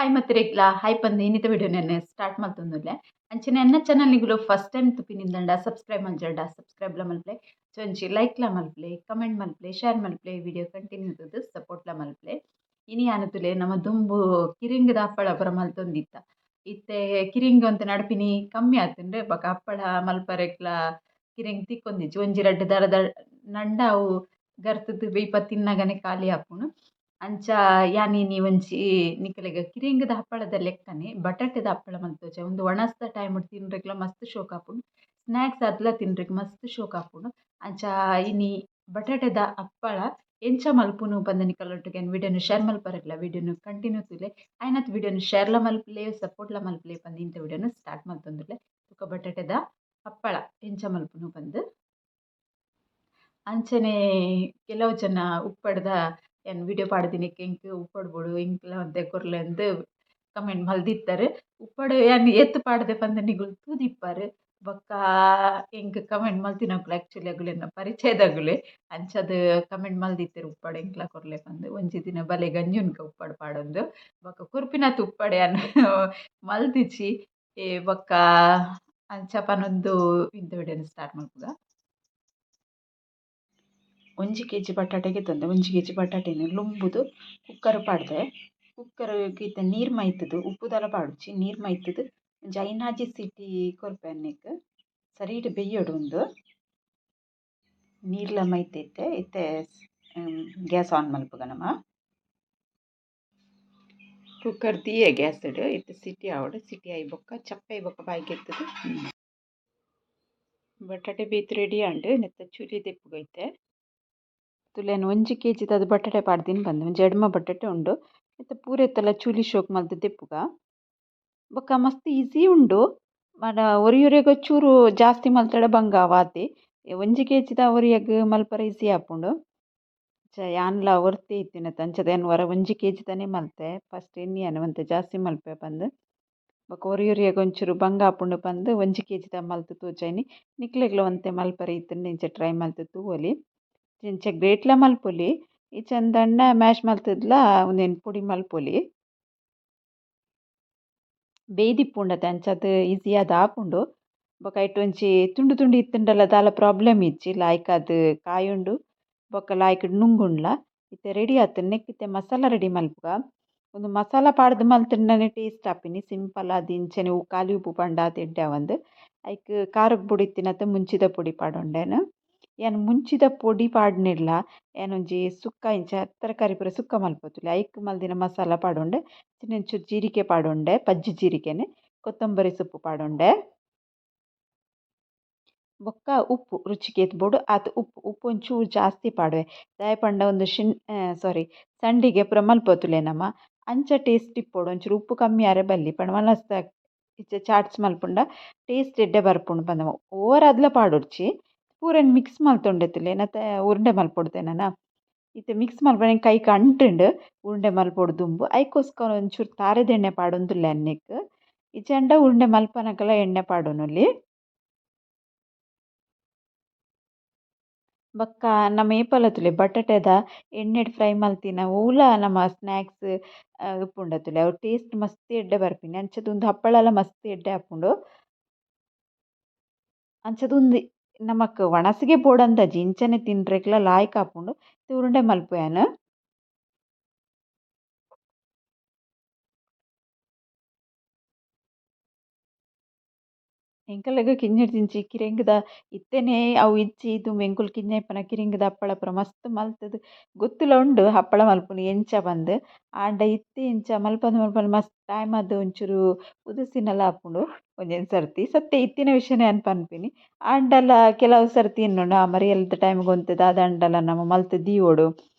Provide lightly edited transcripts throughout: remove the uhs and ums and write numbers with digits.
Hi ಮತ್ತೆರೆಗ್ಲ hi ಪಂದ್ ಇನ್ನಿತ video ನೆನ್ನೆ start ಮಲ್ತೊಂದುಲ್ಲೆ ಅಂಚನೆ ಎನ್ನ ಚಾನಲ್ ನಿಗುಲು ಫಸ್ಟ್ ಟೈಮ್ ತುಪಿನಿಂದಂಡ ಸಬ್ಸ್ಕ್ರೈಬ್ ಮಂಜಂಡ ಸಬ್ಸ್ಕ್ರೈಬ್ಲ ಮಲ್ಪಲೆ ಚೊಂಚಿ ಲೈಕ್ಲ ಮಲ್ಪಲೆ ಕಮೆಂಟ್ ಮಲ್ಪಲೆ ಶೇರ್ ಮಲ್ಪಲೆ ವಿಡಿಯೋ ಕಂಟಿನ್ಯೂ ಇದ್ದದ್ದು ಸಪೋರ್ಟ್ಲ ಮಲ್ಪಲೆ ಇನಿ ಆನತುಲೆ ನಮ್ಮ ದುಂಬು ಕಿರಿಂಗದ ಹಪ್ಪಳ ಪುರ ಮಲ್ತೊಂದಿತ್ತ ಇತ್ತೆ ಕಿರಿಂಗ್ ಅಂತ ನಡಪಿನಿ ಕಮ್ಮಿ ಆತುಂಡು ಬೊಕ ಹಪ್ಪಳ ಮಲ್ಪರೆಗ್ಲ ಕಿರಿಂಗ್ ತಿಕ್ಕೊಂದಿಜ್ಜಿ ಒಂಜಿ ರಡ್ಡ್ ದಾರದ ನಂಡ ಅವು ಗರ್ತುದು ಬೇಯ್ಪ ತಿನ್ನಗನೆ ಖಾಲಿ ಆಪುಂಡು ಅಂಚ ಯಾನಿನಿ ಒಂಜಿ ನಿಕಲೆಗ್ ಕಿರಿಂಗದ ಹಪ್ಪಳದ ಲೆಕ್ಕನೆ ಬಟಾಟೆದ ಹಪ್ಪಳ ಮಲ್ತೊಜೆ ಉಂದು ಒಣಸ್ದ ಟೈಮ್ ತಿನ್ರೆಗ್ಲ ಮಸ್ತ್ ಶೋಕ್ ಆಪುಂಡು ಸ್ನ್ಯಾಕ್ಸ್ ಅದ್ಲ ತಿನ್ರೆಗ್ ಮಸ್ತ್ ಶೋಕ್ ಆಪುಂಡು ಅಂಚ ಇನಿ ಬಟಾಟೆದ ಹಪ್ಪಳ ಎಂಚ ಮಲ್ಪುನು ಪಂದ ನಿಕಲೊಟ್ಟಿಗೆ ವಿಡಿಯೋನು ಶೇರ್ ಮಲ್ಪರೆಗ್ಲ ವಿಡಿಯೋನು ಕಂಟಿನ್ಯೂ ತುಲೆ ಐನತ್ ವಿಡಿಯೋನು ಶೇರ್ಲ ಮಲ್ಪಲೆ ಸಪೋರ್ಟ್ಲ ಮಲ್ಪಲೆ ಪಂದ್ ಇಂತ ವಿಡಿಯೋನು ಸ್ಟಾರ್ಟ್ ಮಲ್ತೊಂದುಲ್ಲೆ ತುಕ ಬಟಾಟೆದ ಹಪ್ಪಳ ಎಂಚ ಮಲ್ಪುನು ಪಂದ್ ಅಂಚನೆ ಕೆಲವು ಜನ ಉಪ್ಪಡ್ದ ಏನು ವಿಡಿಯೋ ಪಾಡ್ದಿನಿಕ್ಕೆ ಇಂಕ್ ಉಪ್ಪಡ್ಬೋಡು ಇಂಕ್ಲ ಒಂತೆ ಕೊರ್ಲೆ ಅಂದ್ ಕಮೆಂಟ್ ಮಲ್ದಿತ್ತಾರೆ ಉಪ್ಪಡ್ ಏನು ಎತ್ತು ಪಾಡ್ದೆ ಪಂದ ನಿಗುಲು ತೂದಿಪ್ಪಾರು ಬೊಕ್ಕ ಇಂಕ್ ಕಮೆಂಟ್ ಮಲ್ತಿನಕ್ಲು ಆ್ಯಕ್ಚುಲಿ ಅಗುಲೆನ ಪರಿಚಯದಾಗುಲೆ ಅಂಚದು ಕಮೆಂಟ್ ಮಲ್ದಿತ್ತೆರ್ ಉಪ್ಪಡ್ ಎಂಕ್ಲ ಕೊರ್ಲೆ ಪಂದ್ ಒಂಜಿ ದಿನ ಬಲೆ ಗಂಜುನ್ಕ ಉಪ್ಪಡ್ ಪಾಡೊಂದು ಬೊಕ್ಕ ಕುರ್ಪಿನತ್ ಉಪ್ಪಡ್ ಯಾನ್ ಮಲ್ದಿಜಿ ಬೊಕ್ಕ ಅಂಚ ಪನೊಂದು ಇಂತ ವಿಡಿಯೋನ ಸ್ಟಾರ್ಟ್ ಮಲ್ಪುಗ 1 kg ಬಟಾಟೆಗೆ ತಂದೆ 1 kg ಬಟಾಟೆನ ಲುಂಬುದು ಕುಕ್ಕರ್ ಪಾಡ್ದೆ ಕುಕ್ಕರ್ ಗೀತ ನೀರು ಮೈತದು ಉಪ್ಪುದಲ ಪಾಡುಚ್ಚಿ ನೀರು ಮೈತದು ಒಂಜಿ ಐನಾಜಿ ಸಿಟಿ ಕೊರ್ಪೆನ್ನಿಕ್ ಸರೀಟ್ ಬೆಯ್ಯೋಡು ಉಂದು ನೀರ್ಲ ಮೈತೈತೆ ಇತ್ತೆ ಗ್ಯಾಸ್ ಆನ್ ಮಲ್ಪುಗ ನಮ ಕುಕ್ಕರ್ ತೀಯೆ ಗ್ಯಾಸ್ ಇತ್ತೆ ಸಿಟಿ ಆವಡು ಸಿಟಿ ಆಯಿ ಬೊಕ್ಕ ಚಪ್ಪೆ ಬೊಕ್ಕ ಬಾಯ್ಗೆ ಎತ್ತದು ಬಟಾಟೆ ಬೇಯ್ತು ರೆಡಿ ಆಂಡ್ ನೆತ್ತ ಚೂರಿ ದೆಪ್ಪುಗೈತೆ ತುಲೆನ್ 1 kg ಅದು ಬಟಾಟೆ ಪಾಡ್ದಿನ ಬಂದು ಒಂಜಿ ಎಡ್ಮ ಬಟಾಟೆ ಉಂಡು ನೆತ್ತ ಪೂರೆತ್ತಲ ಚೂಲಿ ಶೋಕ್ ಮಲ್ತ್ ದೆಪ್ಪುಗ ಬೊಕ್ಕ ಮಸ್ತ್ ಈಸಿ ಉಂಡು ಮನ ಒರಿಯೊರೆಗ್ ಚೂರು ಜಾಸ್ತಿ ಮಲ್ತಡ ಬಂಗ ವಾತೆ 1 kg ದ ಒರಿಯಗ್ ಮಲ್ಪರೆ ಈಸಿ ಆಪುಂಡು ಯಾನ್ಲ ಒರ್ತಿ ಇತ್ತಿನ ಅಂಚದ ಏನು ವರ 1 kg ದನೆ ಮಲ್ತೆ ಫಸ್ಟ್ ಎಣ್ಣೆಯನ್ನು ಒಂತೆ ಜಾಸ್ತಿ ಮಲ್ಪೆ ಪಂದ್ ಬೊಕ ಒರಿಯೊರಿಯಾಗ ಒಂಚೂರು ಬಂಗ ಆಪುಂಡು ಪಂದ್ 1 kg ದ ಮಲ್ತ್ ತೂಜೈನಿ ನಿಕ್ಲೆಗ್ಲ ಒಂತೆ ಮಲ್ಪರೆ ಇತ್ತಂಡು ಇಂಚ ಟ್ರೈ ಮಲ್ತ್ ತೂವೊಲಿ ಇಂಚ ಗ್ರೇಟ್ಲ ಮಲ್ಪೊಲಿ ಈ ಚಂದಂಡ ಮ್ಯಾಶ್ ಮಲ್ತದ್ಲ ಒಂದೇನು ಪುಡಿ ಮಲ್ಪೊಲಿ ಬೇಯ್ದಿಪ್ಪುಂಡತೆ ಅಂಚದು ಈಸಿ ಆದ್ ಆಪುಂಡು ಬೊಕ ಐಟ್ ಒಂಜಿ ತುಂಡು ತುಂಡು ಇತ್ತುಂಡಲ ದಾಲ ಪ್ರಾಬ್ಲಮ್ ಇಜ್ಜಿ ಲಾಯ್ಕ್ ಅದು ಕಾಯುಂಡು ಬೊಕ ಲಾಯ್ಕ್ ನುಂಗುಂಡ್ಲ ಇತ್ತೆ ರೆಡಿ ಆತುಂಡು ನೆಕ್ಕ್ ಇತ್ತೆ ಮಸಾಲ ರೆಡಿ ಮಲ್ಪುಗ ಒಂದು ಮಸಾಲ ಪಾಡ್ದ್ ಮಲ್ತುಂಡನೆ ಟೇಸ್ಟ್ ಆಪಿನಿ ಸಿಂಪಲ್ ಆದ್ ಇಂಚನೆ ಖಾಲಿ ಉಪ್ಪು ಪಂಡ ಆತ್ ಎಡ್ಡೆ ಅವಂದ್ ಐಕ್ ಖಾರದ ಪೊಡಿ ಇತ್ತಿನತ್ತ ಮುಂಚಿದ ಪೊಡಿ ಪಾಡೊಂಡೆನ್ ಏನು ಮುಂಚಿದ ಪೊಡಿ ಪಾಡ್ನಿರ್ಲ ಏನೊಂಜಿ ಸುಕ್ಕ ಇಂಚ ತರಕಾರಿ ಪೂರ ಸುಕ್ಕ ಮಲ್ಪೊತುಲೆ ಐಕ್ ಮಲ್ದಿನ ಮಸಾಲ ಪಾಡೊಂಡೆ ಒಂಚೂರು ಜೀರಿಗೆ ಪಾಡೊಂಡೆ ಪಜ್ಜಿ ಜೀರಿಗೆನೆ ಕೊತ್ತಂಬರಿ ಸೊಪ್ಪು ಪಾಡೊಂಡೆ ಬೊಕ್ಕ ಉಪ್ಪು ರುಚಿಗೆ ಏತ್ಬೋಡು ಆತ್ ಉಪ್ಪು ಒಂಚೂರು ಜಾಸ್ತಿ ಪಾಡುವೆ ದಾಯ ಪಂಡ ಒಂದು ಸಂಡಿಗೆ ಪೂರ ಮಲ್ಪೊತುಲೆ ನಮ ಅಂಚ ಟೇಸ್ಟ್ ಇಪ್ಪೊಡು ಒಂಚೂರು ಉಪ್ಪು ಕಮ್ಮಿ ಆರೆ ಬಲ್ಲಿ ಪಂಡ ಮನಸ್ತ ಇತ್ತೆ ಚಾಟ್ಸ್ ಮಲ್ಪುಂಡ ಟೇಸ್ಟ್ ಎಡ್ಡೆ ಬರ್ಪುಂಡು ಪಂದಮ ಓವರ್ ಅದ್ಲ ಪಾಡೊಡ್ಚಿ ಪೂರನ್ ಮಿಕ್ಸ್ ಮಲ್ತೊಂಡೆತುಲೆ ನೆತ್ತ ಉರುಂಡೆ ಮಲ್ಪೊಡ್ತೆನನ ಇತ್ತೆ ಮಿಕ್ಸ್ ಮಲ್ಪನೆ ಕೈಕ್ ಅಂಟುಂಡು ಉರುಂಡೆ ಮಲ್ಪೊಡು ದುಂಬು ಐಕೋಸ್ಕರ ಒಂಚೂರು ತಾರೆದ ಎಣ್ಣೆ ಪಾಡೊಂದುಲ್ಲೆ ಅನ್ನೆಕ್ ಇಚಂಡ ಉರುಂಡೆ ಮಲ್ಪನಕಲ ಎಣ್ಣೆ ಪಾಡೊನೊಲಿ ಬೊಕ್ಕ ನಮ ಏಪಲ ಬಟಾಟೆದ ಎಣ್ಣೆಡ್ ಫ್ರೈ ಮಲ್ತಿನ ಓಲ ನಮ ಸ್ನ್ಯಾಕ್ಸ್ ಉಪ್ಪುಂಡತುಲೆ ಅವು ಟೇಸ್ಟ್ ಮಸ್ತ್ ಎಡ್ಡೆ ಬರ್ಪಿನಿ ಅಂಚದೊಂದು ಹಪ್ಪಳಲ ಮಸ್ತ್ ಎಡ್ಡೆ ಆಪುಂಡು ಅಂಚದೊಂದು ನಮಕ್ ವಣಸಿಗೆ ಬೋಡಂದಜಿ ಇಂಚನೆ ತಿನ್ರೆಗ್ಲ ಲಾಯ್ಕ್ ಆಪುಂಡು ಉರುಂಡೆ ಮಲ್ಪುವೆನ್ ಎಂಕಲ್ಲೆಗ್ ಕಿಂಜೆಡ್ದಿಂಚಿ ಕಿರೆಂಗ್‌ದ ಇತ್ತೆನೆ ಅವು ಇಜ್ಜಿ ದುಂಬು ಎಂಕುಲು ಕಿಂಜೈಪನ ಕಿರಿಂಗ್‌ದ ಹಪ್ಪಳ ಪೂರ ಮಸ್ತ್ ಮಲ್ತುದು ಗೊತ್ತುಲ ಉಂಡು ಹಪ್ಪಳ ಮಲ್ಪುನು ಎಂಚ ಪಂದ್ ಆಂಡ ಇತ್ತೆ ಇಂಚ ಮಲ್ಪಂದ್ ಮಸ್ತ್ ಟೈಮ್ ಆದ್ ಒಂಚೂರು ಉದಸಿನಲ ಆಪುಂಡು ಒಂಜೆನ್ ಸರ್ತಿ ಸತ್ತೆ ಇತ್ತಿನ ವಿಷಯನೆ ಅನ್ಪ ಅನ್ಪಿನಿ ಆಂಡಲ ಕೆಲವು ಸರ್ತಿ ಎನ್ನೊಂಡು ಮರಿ ಎಲ್ದ ಟೈಮ್‌ಗ್ ಒಂತೆ ದಾದಾಂಡಲ ನಮ ಮಲ್ತ್ ದೀವೊಡು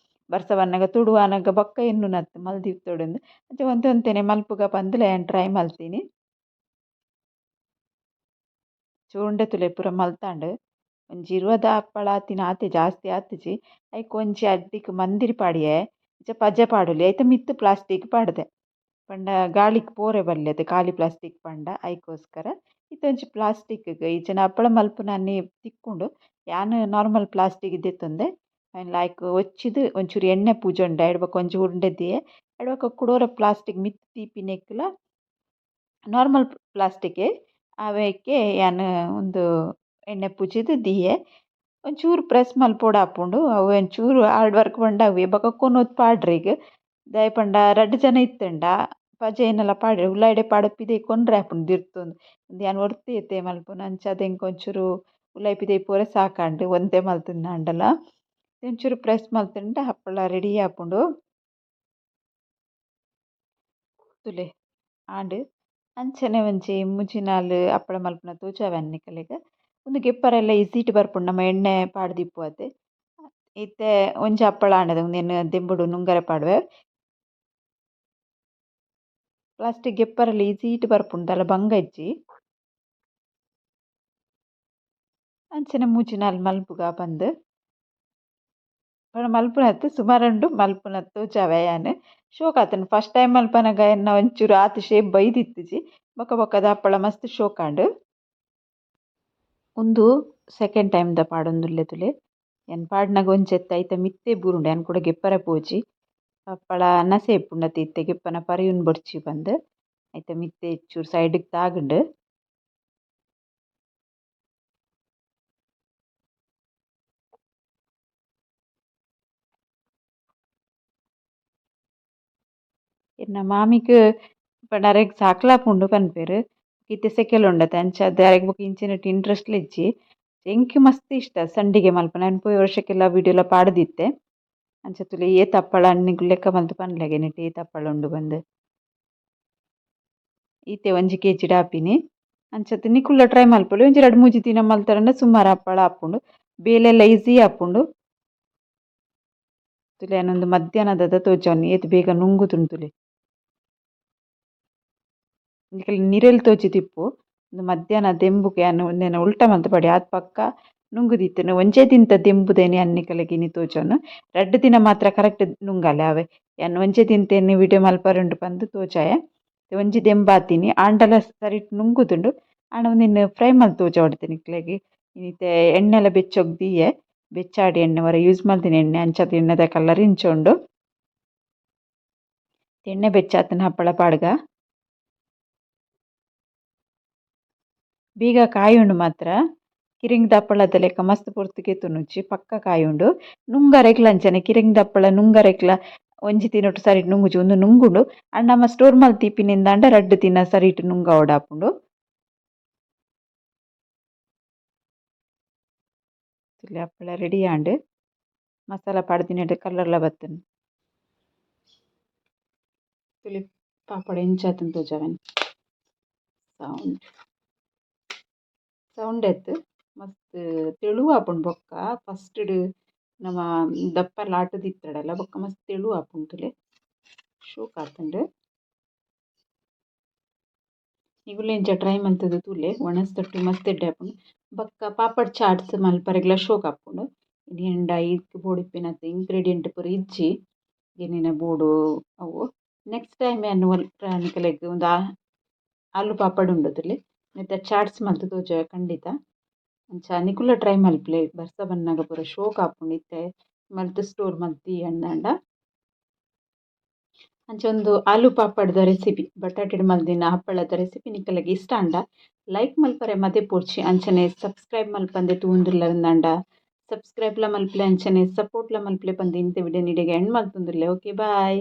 ಬರ್ಸ ಬನ್ನಗ ತುಡು ಆನಗ ಬೊಕ್ಕ ಎನ್ನುನತ್ ಮಲ್ದಿತ್ತೊಡುಂದು ಅಂಚ ಒಂತೆ ಒಂತೆನೆ ಮಲ್ಪುಗ ಪಂದ್‌ಲ ಯಾನ್ ಟ್ರೈ ಮಲ್ತಿನಿ ಚೂರುಂಡೆ ತುಲೆ ಪೂರ ಮಲ್ತಾಂಡ್ ಒಂಜಿ 20 ಹಪ್ಪಳ ಆತಿನ ಆತೆ ಜಾಸ್ತಿ ಆತಿಜಿ ಐಕ್ ಒಂಜಿ ಅಡ್ಡಿಕ್ ಮಂದಿರ್ ಪಾಡಿಯೆ ಇಜ್ಜ ಪಜೆ ಪಾಡೊಲಿ ಐತ ಮಿತ್ತ್ ಪ್ಲಾಸ್ಟಿಕ್ ಪಾಡ್ದೆ ಪಂಡ ಗಾಳಿಗ್ ಪೋರೆ ಬಲ್ಲೆದ್ ಖಾಲಿ ಪ್ಲಾಸ್ಟಿಕ್ ಪಂಡ ಐಕೋಸ್ಕರ ಇತ್ತೆ ಒಂಜಿ ಪ್ಲಾಸ್ಟಿಕ್‌ಗ್ ಇಜ್ಜಂಡ ಹಪ್ಪಳ ಮಲ್ಪುನನೆ ತಿಕ್ಕುಂಡು ಯಾನ್ ನಾರ್ಮಲ್ ಪ್ಲಾಸ್ಟಿಕ್ ದೆತ್ತೊಂದೆ ಲಾಯ್ಕ್ ಒಚ್ಚಿದ್ ಒಂಚೂರು ಎಣ್ಣೆ ಪೂಜೊಂಡೆ ಐಡ್ ಬೊಕ ಒಂಜಿ ಉರುಂಡೆ ದಿಯೆ ಎಡವಕ್ಕ ಕುಡೋರ ಪ್ಲಾಸ್ಟಿಕ್ ಮಿತ್ತ್ ದೀಪಿನೆಕ್ಕುಲ ನಾರ್ಮಲ್ ಪ್ಲಾಸ್ಟಿಕೆ ಅವೆಕೆ ಯಾನ್ ಉಂದು ಎಣ್ಣೆ ಪುಜಿದ್ ದಿಯೆ ಒಂಚೂರು ಪ್ರೆಸ್ ಮಲ್ಪೊಡು ಆಪುಂಡು ಅವು ಒಂಚೂರು ಹಾರ್ಡ್ ವರ್ಕ್ ಪಂಡ ಅವೆ ಬೊಕ ಕೊನೊತ್ ಪಾಡ್ರೆಗ್ ದಾಯೆ ಪಂಡ ರಡ್ಡ್ ಜನ ಇತ್ತೆಂಡ ಪಜೆಯಿನಲ ಪಾಡ್ರೆ ಉಲಾಯಿಡೆ ಪಾಡಪಿದೆ ಕೊನ್ರೆ ಆಪುಂಡು ದಿರ್ತುಂದು ಉಂದು ಯಾನ್ ಒರ್ತಿ ಏತೆ ಮಲ್ಪುನ ಅಂಚಾದ್ ಎಂಕ್ ಒಂಚೂರು ಉಲಾಯಿ ಪಿದೆಯಿ ಪೂರ ಸಾಕಂಡ್ ಒಂತೆ ಮಲ್ತುಂಡು ಆಂಡಲ ಒಂಚೂರು ಪ್ರೆಸ್ ಮಲ್ತುಂಡ ಹಪ್ಪಳ ರೆಡಿ ಆಪುಂಡು ತುಲೆ ಆಂಡ್ ಅಂಚನೆ ಒಂಜಿ ಮುಜಿನಾಲ್ ಅಪ್ಪಳ ಮಲ್ಪುನ ತೋಜಾವೆ ಅನ್ನಿಕಲೆಗ್ ಉಂದು ಗೆಪ್ಪರೆಲ್ಲ ಈಸಿಟ್ ಬರ್ಪುಂಡು ನಮ ಎಣ್ಣೆ ಪಾಡ್ದಿಪ್ಪುವತೆ ಇತ್ತೆ ಒಂಜಿ ಅಪ್ಪಳ ಆಂಡದ ಉಂದೆನ್ ದೆಂಬುಡು ನುಂಗರೆ ಪಾಡುವೆ ಪ್ಲಾಸ್ಟಿಕ್ ಗೆಪ್ಪರೆಲ್ಲ ಈಸಿಟ್ ಬರ್ಪುಂಡು ದಾಲ ಬಂಗ ಇಜ್ಜಿ ಅಂಚನೆ ಮುಜಿನಾಲ್ ಮಲ್ಪುಗ ಪಂದ್ ಪಂಡ ಮಲ್ಪುನತ್ ಸುಮಾರುಂಡು ಮಲ್ಪುನತ್ ತೋಜಾವೆ ಯಾನ್ ಶೋಕ್ ಆತುಂಡು ಫಸ್ಟ್ ಟೈಮ್ ಮಲ್ಪನಗ ಎನ್ನ ಒಂಚೂರು ಆತ್ ಶೇಪ್ ಬೈದಿತ್ತಿಜಿ ಬೊಕ ಬೊಕದ ಅಪ್ಪಳ ಮಸ್ತ್ ಶೋಕಾಂಡ್ ಉಂದು ಸೆಕೆಂಡ್ ಟೈಮ್ ದ ಪಾಡೊಂದುಲ್ಲೆ ತುಲೆ ಯಾನ್ ಪಾಡ್ನಗ ಒಂಜೆತ್ ಐತ ಮಿತ್ತೆ ಬೂರುಂಡು ಯಾನ್ ಕೂಡ ಗೆಪ್ಪರೆ ಪೋಜಿ ಅಪ್ಪಳ ನಸೆ ಇಪ್ಪುಂಡತೆ ಇತ್ತೆ ಗೆಪ್ಪನ ಪರಿಯುನ್ ಬೊಡ್ಚಿ ಪಂದ್ ಐತ ಮಿತ್ತೆ ಚೂರು ಸೈಡ್‌ಗ್ ತಾಗುಂಡು ಎನ್ನ ಮಾಮಿಗ್ ಪಂಡ ಸಾಕ್ಲಾಪುಂಡು ಪನ್ಪೆರ್ ಇತ್ತೆ ಸೆಕೆಲೊಂಡತೆ ಅಂಚಾದ್ ಅರೆಗ್ ಬೊಕ ಇಂಚಿನಟ್ ಇಂಟ್ರೆಸ್ಟ್‌ಲ ಇಜ್ಜಿ ಎಂಕ್ ಮಸ್ತ್ ಇಷ್ಟ ಸಂಡಿಗೆ ಮಲ್ಪುನ ಅಯ್ನ್ ಪೋಯಿ ವರ್ಷಕ್ಕೆಲ್ಲ ವೀಡಿಯೋಲ ಪಾಡ್ದಿತ್ತೆ ಅಂಚ ತುಲೆ ಏತ್ ಅಪ್ಪಳ ನಿಕುಲು ಲೆಕ್ಕ ಮಲ್ತ್ ಪನ್ಲೆಗೆ ನೆಟ್ ಏತ್ ಅಪ್ಪಳ ಉಂಡು ಪಂದ್ ಈತೆ ಒಂಜಿ ಕೆಜಿಡ್ ಆಪಿನಿ ಅಂಚತ್ ನಿಕುಲ್ಲ ಟ್ರೈ ಮಲ್ಪೊಲಿ ಒಂಜಿ ರಡ್ಡ್ ಮೂಜಿ ದಿನ ಮಲ್ತರಂಡ ಸುಮಾರು ಅಪ್ಪಳ ಆಪುಂಡು ಬೇಲೆಲ್ಲ ಈಸಿ ಆಪುಂಡು ತುಲೆ ಯಾನೊಂದು ಮಧ್ಯಾಹ್ನದ ತೋಜೊಂಡು ಏತ್ ಬೇಗ ನುಂಗುದುಂಡು ತುಲೆ ನಿಕುಲು ನಿರೆಲ್ ತೋಜಿದಿಪ್ಪು ಉಂದು ಮಧ್ಯಾಹ್ನ ದೆಂಬುಗೆ ಯಾನ್ ಉಂದೆನ ಉಲ್ಟ ಮಲ್ತ್ ಪಡಿ ಆದ್ ಪಕ್ಕ ನುಂಗುದಿತ್ತೆನೆ ಒಂಜೇ ದಿನತ ದೆಂಬುದೇನೆ ಅನ್ನಿಕಲೆಗ್ ಇನಿ ತೋಜೊಂಡು ರಡ್ಡ್ ದಿನ ಮಾತ್ರ ಕರೆಕ್ಟ್ ನುಂಗಲೆ ಅವೆ ಯಾನ್ ಒಂಜೇ ದಿನತೆನ್ ವಿಡಿಯೋ ಮಲ್ಪರುಂಡು ಪಂದ್ ತೋಜಾಯೆ ಒಂಜಿ ದೆಂಬಾತಿನಿ ಆಂಡಲ ಸರಿಟ್ ನುಂಗುದುಂಡು ಆಂಡ ಉಂದೆನ್ ಫ್ರೈ ಮಲ್ತ್ ತೋಜಾವಡ್ತೆ ನಿಕ್ಲೆಗ್ ಇನ್ನಿತೆ ಎಣ್ಣೆಲ ಬೆಚ್ಚೊಗ್ ದಿಯೆ ಬೆಚ್ಚಾಡಿ ಎಣ್ಣೆ ವರ ಯೂಸ್ ಮಲ್ತಿನ ಎಣ್ಣೆ ಅಂಚಾದ್ ಎಣ್ಣೆದ ಕಲರ್ ಇಂಚೊಂಡು ಎಣ್ಣೆ ಬೆಚ್ಚಾತುನ ಹಪ್ಪಳ ಪಾಡ್ಗ ಬೀಗ ಕಾಯುಂಡು ಮಾತ್ರ ಕಿರಿಂಗ್ ದಪ್ಪಳದ ಲೆಕ್ಕ ಮಸ್ತ್ ಪೊರ್ತುಗೆತುನುಜಿ ಪಕ್ಕ ಕಾಯುಂಡು ನುಂಗರೆಗ್ಲ ಅಂಚನೆ ಕಿರಿಂಗ್ ದಪ್ಪಳ ನುಂಗರೆಗ್ಲ ಒಂಜಿ ದಿನೊಟ್ಟು ಸರಿಟ್ ನುಂಗುಜಿ ಉಂದು ನುಂಗುಂಡು ಆಂಡ ನಮ ಸ್ಟೋರ್ ಮಲ್ತಿಪಿನಿಂದಾಂಡ ರಡ್ಡ್ ದಿನ ಸರಿಟ್ ನುಂಗವುಡು ಆಪುಂಡು ತುಲೆ ಅಪ್ಪಳ ರೆಡಿ ಆಂಡ್ ಮಸಾಲ ಪಾಡ್ದಿನಡ್ ಕಲರ್ಲ ಬತ್ತುಂಡು ತುಲೆ ಪಾಪಡ ಎಂಚಾತುಂಡು ತೋಜಾವೆನ್ ಸೌಂಡ್ ಸೌಂಡ್ ಎತ್ ಮಸ್ತ್ ತೆಳು ಆಪುಂಡು ಬೊಕ್ಕ ಫಸ್ಟ್‌ಡ್ ನಮ ದಪ್ಪಲ ಆಟುದಿತ್ತಡಲ ಬೊಕ್ಕ ಮಸ್ತ್ ತೆಳು ಆಪುಂಡು ತುಲೆ ಶೋಕ್ ಆತುಂಡು ನಿಗುಲು ಎಂಚ ಟ್ರೈ ಮಲ್ತುದು ತೂಲೆ ವನಸ್ತೊಟ್ಟು ಮಸ್ತ್ ಎಡ್ಡೆ ಆಪುಂಡು ಬೊಕ್ಕ ಪಾಪಡ್ ಚಾಟ್ಸ್ ಮಲ್ಪರೆಗ್ಲ ಶೋಕ್ ಆಪುಂಡು ಇನಿ ಎನ್ನ ಈತ್ ಬೋಡಿಪ್ಪೆನತೆ ಇಂಗ್ರೀಡಿಯೆಂಟ್ ಪೂರ ಇಜ್ಜಿ ಏನೇನ ಬೋಡು ಅವು ನೆಕ್ಸ್ಟ್ ಟೈಮ್ ಯಾನ್ ನಿಕಲೆಗ್ ಉಂದು ಆಲು ಪಾಪಡ್ ಉಂಡು ತುಲೆ ನೆತ್ತ ಚಾಟ್ಸ್ ಮಲ್ತ್ ತೋಜಾವೆ ಖಂಡಿತ ಅಂಚ ನಿಕುಲ ಟ್ರೈ ಮಲ್ಪುಲೆ ಬರ್ಸ ಬನ್ನಗ ಪೂರ ಶೋಕ್ ಆಪುಂಡು ಇತ್ತೆ ಮಲ್ತ್ ಸ್ಟೋರ್ ಮಲ್ತ್ ಅಂದಾಂಡ ಅಂಚ ಒಂದು ಆಲು ಪಾಪಡ್‌ದ ರೆಸಿಪಿ ಬಟಾಟೆಡ್ ಮಲ್ದಿನ ಹಪ್ಪಳದ ರೆಸಿಪಿ ನಿಕಲೆಗ್ ಇಷ್ಟ ಅಂಡ ಲೈಕ್ ಮಲ್ಪರೆ ಮದೆ ಪೋಡ್ಚಿ ಅಂಚನೆ ಸಬ್ಸ್ಕ್ರೈಬ್ ಮಲ್ಪಂದೆ ತೂಂದುಲ್ಲೆಂದಾಂಡ ಸಬ್ಸ್ಕ್ರೈಬ್ಲ ಮಲ್ಪಲೆ ಅಂಚನೆ ಸಪೋರ್ಟ್ಲ ಮಲ್ಪಲೆ ಪಂದ್ ಇಂತೆ ವಿಡಿಯೋ ನಿಡೆಗೆ ಎಂಡ್ ಮಲ್ತೊಂದುಲ್ಲೆ ಓಕೆ ಬಾಯ್.